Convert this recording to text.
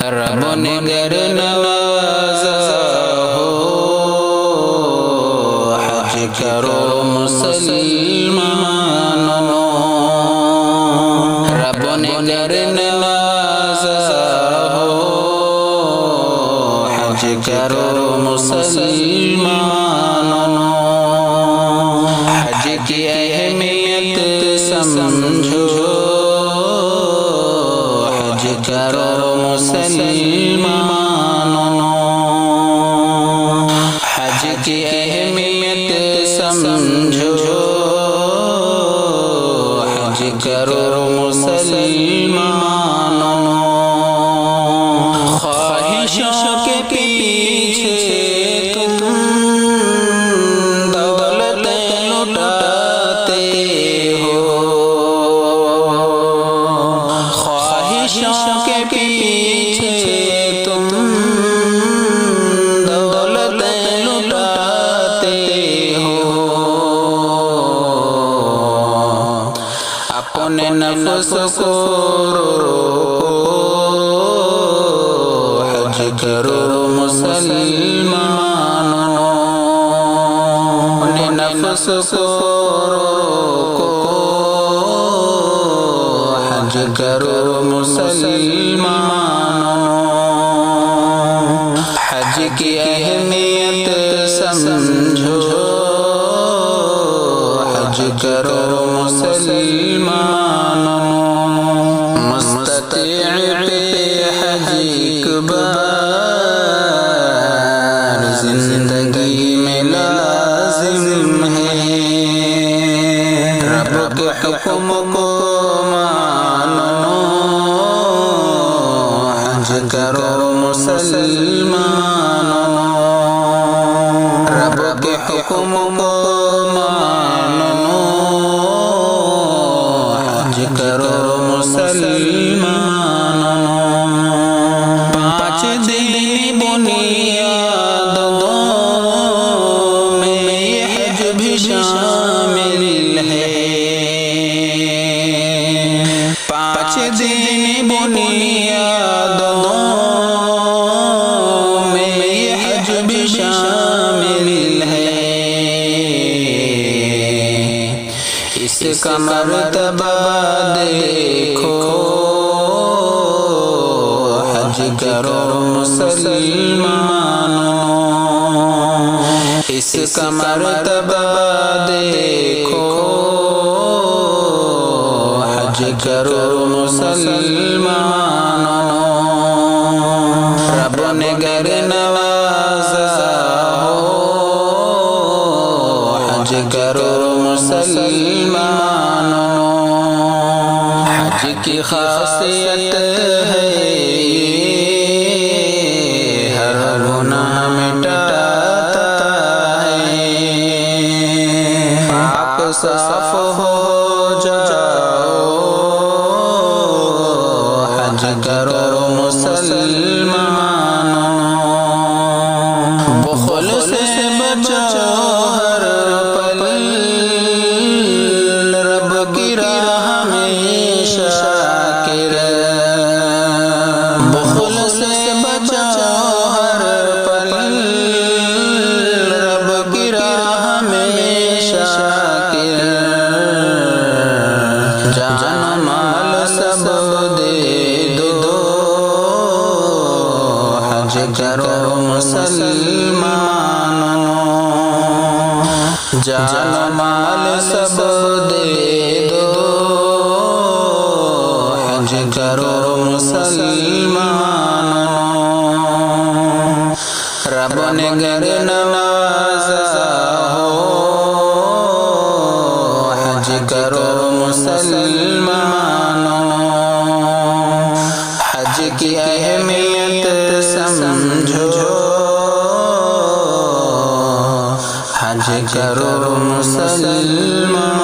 रब ने गर नवाजा हो हज करो मुसलमानों। रब ने गर नवाजा हो हज करो मुसलमानों। हज की अहमियत समझो हज करो मुसलमानों। हज की अहमियत समझो हज करो मुसलमानों। ख्वाहिशों के पीछे तुम दौलत लुटाते हो। ख्वाहिशों के पीछे तुम दौलत लुटाते हो। अपने नफ्स को रोको हज करो मुसलमानों। अपने नफ्स को रोको हज करो मुसलमानों। हज की अहमियत समझो हज करो मुसलमानों। मुस्तती पे हज एक बार जिंदगी में लाजिम है। रब के हुक्म को मानो हज करो मुसलमानों। रब के हुक्म को मानो हज करो मुसलमानों। 5 दिन बुनियादों में ये हज भी शामिल है। 5 दिन बुनियादों में ये हज भी शामिल है। इसका मर्तबा देखो हज करो मुसलमानों। इसका मर्तबा देखो हज करो मुसलमानों। रब ने गर नवाजा हो हज करो मुसलमानों। हज की खासियत है हर गुनाह मिटाता है। पाक साफ हो जाओ हज करो मुसलमानों। बुखल से बचो हर पल रब की राह में शाकिर। बुखल से बचो हर पल रब की राह में शाकिर। जान माल सब दे दो हज करो मुसलमानों। जान माल सब दे दो हज करो मुसलमानों। रब ने गर नवाजा हो हज करो मुसलमानों। हज की अहमियत समझो हज करो मुसलमानों।